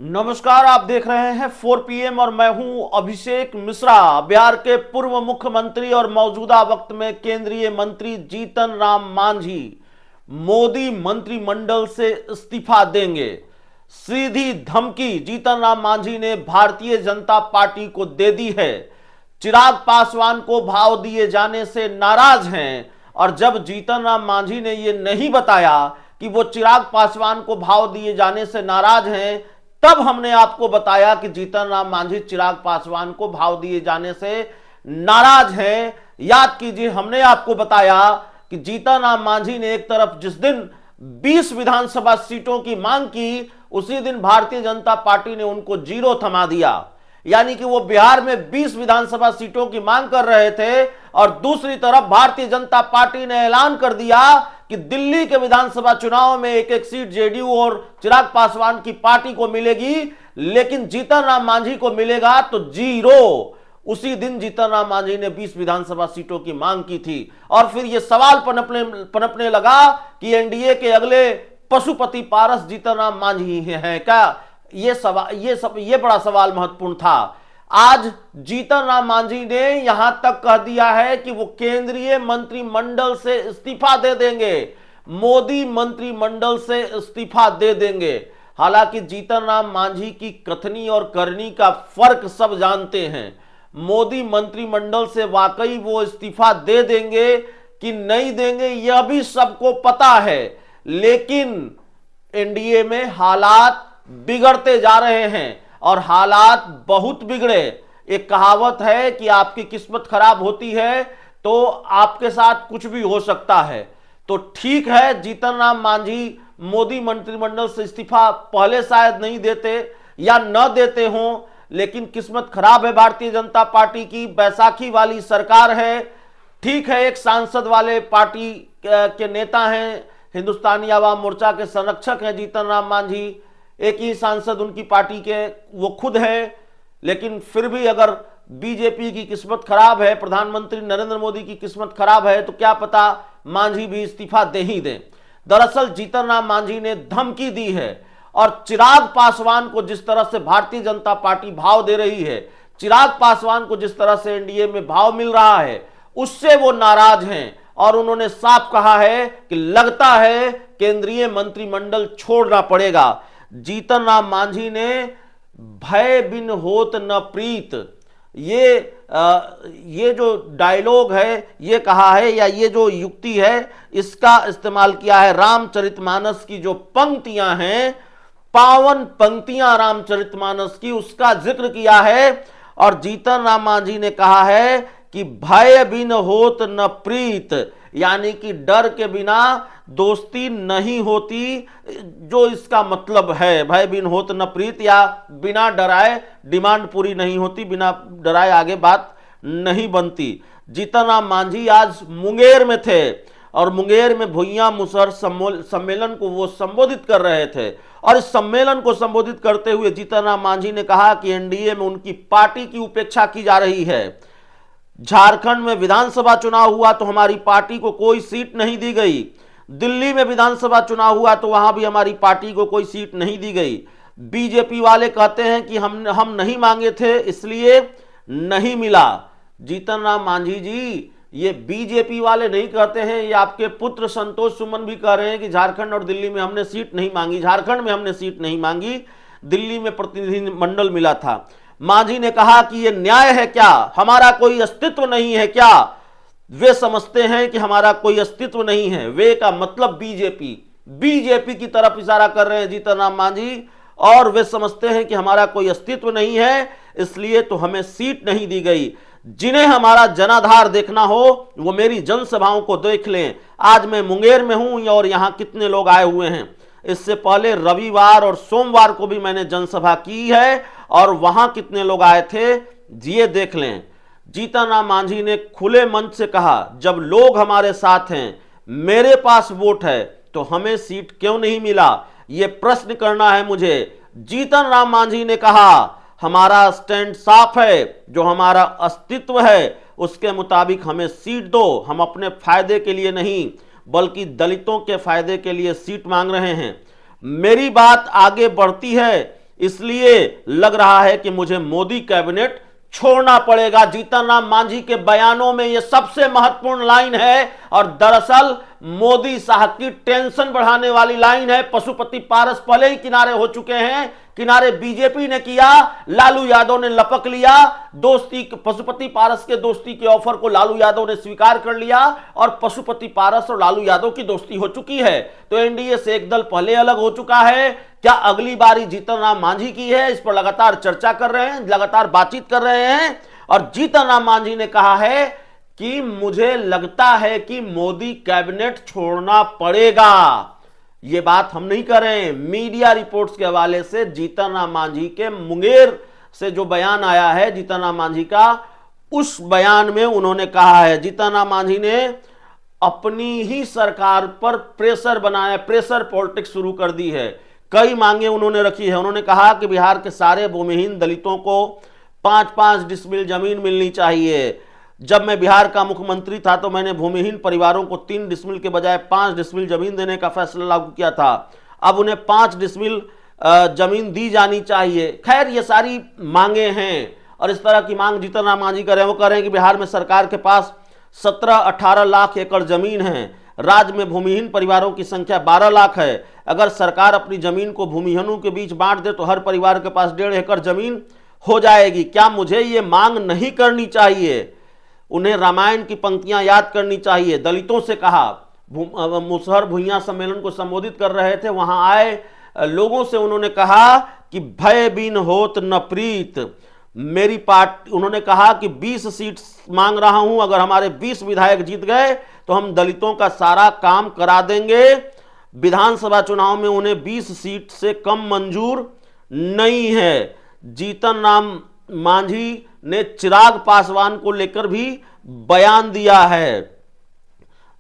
नमस्कार, आप देख रहे हैं 4 PM और मैं हूं अभिषेक मिश्रा। बिहार के पूर्व मुख्यमंत्री और मौजूदा वक्त में केंद्रीय मंत्री जीतन राम मांझी मोदी मंत्रिमंडल से इस्तीफा देंगे। सीधी धमकी जीतन राम मांझी ने भारतीय जनता पार्टी को दे दी है। चिराग पासवान को भाव दिए जाने से नाराज हैं और जब जीतन राम मांझी ने यह नहीं बताया कि वो चिराग पासवान को भाव दिए जाने से नाराज हैं, तब हमने आपको बताया कि जीतन राम मांझी चिराग पासवान को भाव दिए जाने से नाराज हैं। याद कीजिए, हमने आपको बताया कि जीतन राम मांझी ने एक तरफ जिस दिन 20 विधानसभा सीटों की मांग की, उसी दिन भारतीय जनता पार्टी ने उनको जीरो थमा दिया। यानी कि वो बिहार में 20 विधानसभा सीटों की मांग कर रहे थे और दूसरी तरफ भारतीय जनता पार्टी ने ऐलान कर दिया कि दिल्ली के विधानसभा चुनाव में एक एक सीट जेडीयू और चिराग पासवान की पार्टी को मिलेगी, लेकिन जीतन राम मांझी को मिलेगा तो जीरो। उसी दिन जीतन राम मांझी ने 20 विधानसभा सीटों की मांग की थी और फिर यह सवाल पनपने लगा कि एनडीए के अगले पशुपति पारस जीतन राम मांझी हैं क्या। ये बड़ा सवाल महत्वपूर्ण था। आज जीतन राम मांझी ने यहां तक कह दिया है कि वो केंद्रीय मंत्रिमंडल से इस्तीफा दे देंगे, मोदी मंत्रिमंडल से इस्तीफा दे देंगे। हालांकि जीतन राम मांझी की कथनी और करनी का फर्क सब जानते हैं। मोदी मंत्रिमंडल से वाकई वो इस्तीफा दे देंगे कि नहीं देंगे, यह भी सबको पता है, लेकिन एनडीए में हालात बिगड़ते जा रहे हैं और हालात बहुत बिगड़े। एक कहावत है कि आपकी किस्मत खराब होती है तो आपके साथ कुछ भी हो सकता है। तो ठीक है, जीतन राम मांझी मोदी मंत्रिमंडल से इस्तीफा पहले शायद नहीं देते या न देते हों, लेकिन किस्मत खराब है भारतीय जनता पार्टी की। बैसाखी वाली सरकार है, ठीक है, एक सांसद वाले पार्टी के नेता हैं, हिंदुस्तानी आवाम मोर्चा के संरक्षक हैं जीतन राम मांझी, एक ही सांसद उनकी पार्टी के वो खुद है। लेकिन फिर भी अगर बीजेपी की किस्मत खराब है, प्रधानमंत्री नरेंद्र मोदी की किस्मत खराब है, तो क्या पता मांझी भी इस्तीफा दे ही दें। दरअसल जीतन राम मांझी ने धमकी दी है और चिराग पासवान को जिस तरह से भारतीय जनता पार्टी भाव दे रही है, चिराग पासवान को जिस तरह से एनडीए में भाव मिल रहा है, उससे वो नाराज हैं और उन्होंने साफ कहा है कि लगता है केंद्रीय मंत्रिमंडल छोड़ना पड़ेगा। जीतन राम मांझी ने भय बिन होत न प्रीत, ये जो डायलॉग है ये कहा है, या ये जो युक्ति है इसका इस्तेमाल किया है। रामचरितमानस की जो पंक्तियां हैं, पावन पंक्तियां रामचरितमानस की, उसका जिक्र किया है और जीतन राम मांझी ने कहा है कि भय बिन होत न प्रीत, यानी कि डर के बिना दोस्ती नहीं होती, जो इसका मतलब है। भय बिन होत न प्रीत, या बिना डराए डिमांड पूरी नहीं होती, बिना डराए आगे बात नहीं बनती। जीतन राम मांझी आज मुंगेर में थे और मुंगेर में भुइयां मुसहर सम्मेलन को वो संबोधित कर रहे थे और इस सम्मेलन को संबोधित करते हुए जीतन राम मांझी ने कहा कि एनडीए में उनकी पार्टी की उपेक्षा की जा रही है। झारखंड में विधानसभा चुनाव हुआ तो हमारी पार्टी को कोई सीट नहीं दी गई, दिल्ली में विधानसभा चुनाव हुआ तो वहां भी हमारी पार्टी को कोई सीट नहीं दी गई। बीजेपी वाले कहते हैं कि हम नहीं मांगे थे इसलिए नहीं मिला। जीतन राम मांझी जी, ये बीजेपी वाले नहीं कहते हैं, ये आपके पुत्र संतोष सुमन भी कह रहे हैं कि झारखंड और दिल्ली में हमने सीट नहीं मांगी। झारखंड में हमने सीट नहीं मांगी, दिल्ली में प्रतिनिधिमंडल मिला था। मांझी ने कहा कि यह न्याय है क्या, हमारा कोई अस्तित्व नहीं है क्या। वे समझते हैं कि हमारा कोई अस्तित्व नहीं है, वे का मतलब बीजेपी की तरफ इशारा कर रहे हैं जीतन राम मांझी, और वे समझते हैं कि हमारा कोई अस्तित्व नहीं है इसलिए तो हमें सीट नहीं दी गई। जिन्हें हमारा जनाधार देखना हो वो मेरी जनसभाओं को देख लें। आज मैं मुंगेर में हूं और यहां कितने लोग आए हुए हैं। इससे पहले रविवार और सोमवार को भी मैंने जनसभा की है और वहां कितने लोग आए थे ये देख लें। जीतन राम मांझी ने खुले मंच से कहा, जब लोग हमारे साथ हैं, मेरे पास वोट है, तो हमें सीट क्यों नहीं मिला, ये प्रश्न करना है मुझे। जीतन राम मांझी ने कहा, हमारा स्टैंड साफ है, जो हमारा अस्तित्व है उसके मुताबिक हमें सीट दो। हम अपने फायदे के लिए नहीं बल्कि दलितों के फायदे के लिए सीट मांग रहे हैं। मेरी बात आगे बढ़ती है इसलिए लग रहा है कि मुझे मोदी कैबिनेट छोड़ना पड़ेगा। जीतन राम मांझी के बयानों में यह सबसे महत्वपूर्ण लाइन है और दरअसल मोदी साहब की टेंशन बढ़ाने वाली लाइन है। पशुपति पारस पहले ही किनारे हो चुके हैं, किनारे बीजेपी ने किया, लालू यादव ने लपक लिया। दोस्ती, पशुपति पारस के दोस्ती के ऑफर को लालू यादव ने स्वीकार कर लिया और पशुपति पारस और लालू यादव की दोस्ती हो चुकी है। तो एनडीए से एक दल पहले अलग हो चुका है। क्या अगली बारी जीतन राम मांझी की है? इस पर लगातार चर्चा कर रहे हैं, लगातार बातचीत कर रहे हैं। और जीतन राम मांझी ने कहा है कि मुझे लगता है कि मोदी कैबिनेट छोड़ना पड़ेगा। यह बात हम नहीं कर रहे हैं, मीडिया रिपोर्ट्स के हवाले से जीतन राम मांझी के मुंगेर से जो बयान आया है जीतन राम मांझी का, उस बयान में उन्होंने कहा है, जीतन राम मांझी ने अपनी ही सरकार पर प्रेशर बनाया, प्रेशर पॉलिटिक्स शुरू कर दी है। कई मांगे उन्होंने रखी है। उन्होंने कहा कि बिहार के सारे भूमिहीन दलितों को 5-5 डिसमिल जमीन मिलनी चाहिए। जब मैं बिहार का मुख्यमंत्री था तो मैंने भूमिहीन परिवारों को 3 डिसमिल के बजाय 5 डिसमिल जमीन देने का फैसला लागू किया था। अब उन्हें 5 डिसमिल जमीन दी जानी चाहिए। खैर, ये सारी मांगे हैं और इस तरह की मांग जीतन राम मांझी कर रहे हैं। वो कह रहे हैं कि बिहार में सरकार के पास 17-18 लाख एकड़ जमीन है। राज्य में भूमिहीन परिवारों की संख्या 12 लाख है। अगर सरकार अपनी जमीन को भूमिहीनों के बीच बांट दे तो हर परिवार के पास 1.5 एकड़ जमीन हो जाएगी। क्या मुझे ये मांग नहीं करनी चाहिए? उन्हें रामायण की पंक्तियां याद करनी चाहिए। दलितों से कहा, मुसहर भुइयां सम्मेलन को संबोधित कर रहे थे, वहां आए लोगों से उन्होंने कहा कि भय बिन होत न प्रीत। मेरी पार्टी, उन्होंने कहा कि 20 सीट मांग रहा हूं, अगर हमारे 20 विधायक जीत गए तो हम दलितों का सारा काम करा देंगे। विधानसभा चुनाव में उन्हें 20 सीट से कम मंजूर नहीं है। जीतन राम मांझी ने चिराग पासवान को लेकर भी बयान दिया है।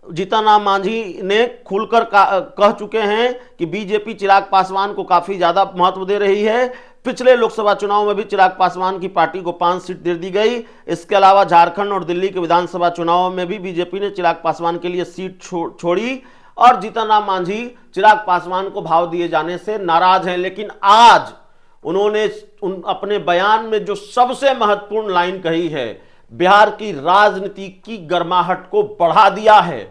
जीतन राम मांझी ने खुलकर कह चुके हैं कि बीजेपी चिराग पासवान को काफी ज्यादा महत्व दे रही है। पिछले लोकसभा चुनाव में भी चिराग पासवान की पार्टी को 5 सीट दे दी गई। इसके अलावा झारखंड और दिल्ली के विधानसभा चुनाव में भी बीजेपी ने चिराग पासवान के लिए सीट छोड़ी और जीतन राम मांझी चिराग पासवान को भाव दिए जाने से नाराज हैं। लेकिन आज उन्होंने अपने बयान में जो सबसे महत्वपूर्ण लाइन कही है, बिहार की राजनीति की गर्माहट को बढ़ा दिया है।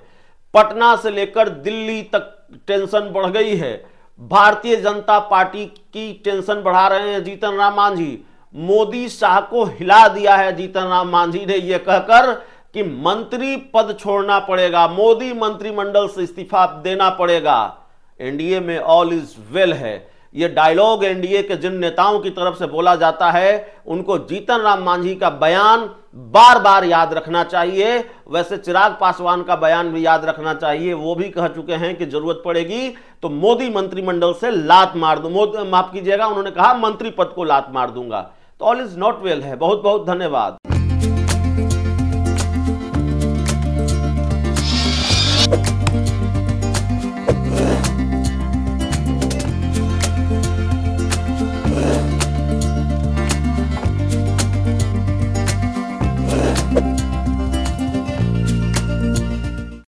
पटना से लेकर दिल्ली तक टेंशन बढ़ गई है। भारतीय जनता पार्टी की टेंशन बढ़ा रहे हैं जीतन राम मांझी। मोदी शाह को हिला दिया है जीतन राम मांझी ने यह कहकर कि मंत्री पद छोड़ना पड़ेगा, मोदी मंत्रिमंडल से इस्तीफा देना पड़ेगा। एनडीए में ऑल इज वेल है। यह डायलॉग एनडीए के जिन नेताओं की तरफ से बोला जाता है, उनको जीतन राम मांझी का बयान बार बार याद रखना चाहिए। वैसे चिराग पासवान का बयान भी याद रखना चाहिए। वो भी कह चुके हैं कि जरूरत पड़ेगी तो मोदी मंत्रिमंडल से लात मार दूं, माफ कीजिएगा, उन्होंने कहा मंत्री पद को लात मार दूंगा। तो ऑल इज नॉट वेल है। बहुत बहुत धन्यवाद।